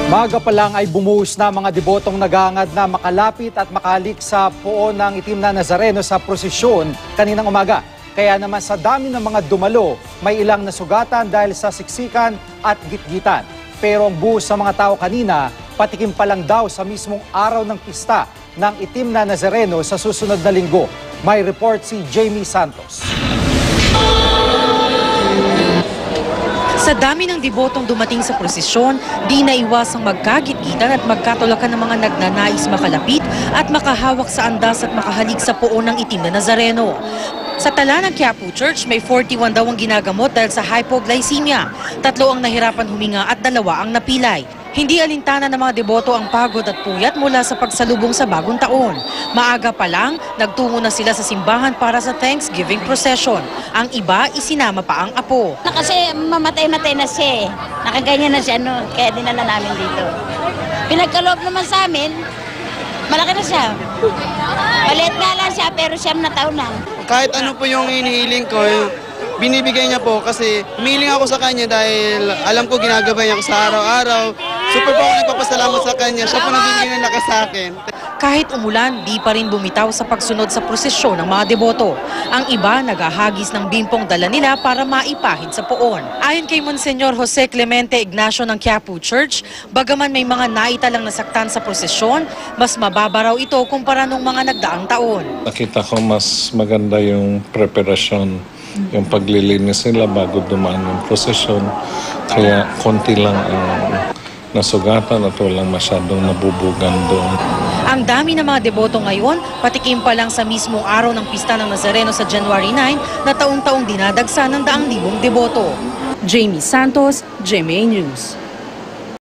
Maga pa lang ay bumuhos na mga debotong nagangad na makalapit at makalik sa puon ng itim na Nazareno sa prosesyon kaninang umaga. Kaya naman sa dami ng mga dumalo, may ilang nasugatan dahil sa siksikan at gitgitan. Pero ang buhos sa mga tao kanina, patikim pa lang daw sa mismong araw ng pista ng itim na Nazareno sa susunod na linggo. May report si Jamie Santos. Sa dami ng debotong dumating sa prosesyon, di naiwasang magkagitgitan at magkatulakan ng mga nagnanais makalapit at makahawak sa andas at makahalik sa puon ng itim na Nazareno. Sa tala ng Quiapo Church, may 41 daw ang ginagamot dahil sa hypoglycemia. 3 ang nahirapan huminga at 2 ang napilay. Hindi alintana ng mga deboto ang pagod at puyat mula sa pagsalubong sa bagong taon. Maaga pa lang, nagtungo na sila sa simbahan para sa Thanksgiving procession. Ang iba, isinama pa ang apo. Kasi mamatay-matay na siya eh. Nakaganyan na siya, kaya dinala namin dito. Pinagkaloob naman sa amin, malaki na siya. Maliit nga lang siya, pero 7 na taon na. Kahit ano po yung inihiling ko, binibigay niya po kasi humiling ako sa kanya dahil alam ko ginagabay niya ako sa araw-araw. Super po ako nagpapasalamat sa kanya. Siya po nagbibigay ng lakas sa akin. Kahit umulan, di pa rin bumitaw sa pagsunod sa prosesyon ng mga deboto. Ang iba, naghahagis ng bimpong dala nila para maipahid sa poon. Ayon kay Monsenyor Jose Clemente Ignacio ng Quiapo Church, bagaman may mga naitalang nasaktan sa prosesyon, mas mababa raw ito kumpara nung mga nagdaang taon. Nakita ko mas maganda yung preparasyon, yung paglilinis nila bago dumaan yung prosesyon. Kaya konti lang ang nasugatan at walang masyadong nabubugan doon. Ang dami ng mga deboto ngayon, patikim pa lang sa mismong araw ng pista ng Nazareno sa January 9 na taong-taong dinadagsa ng 100,000 deboto. Jamie Santos, GMA News.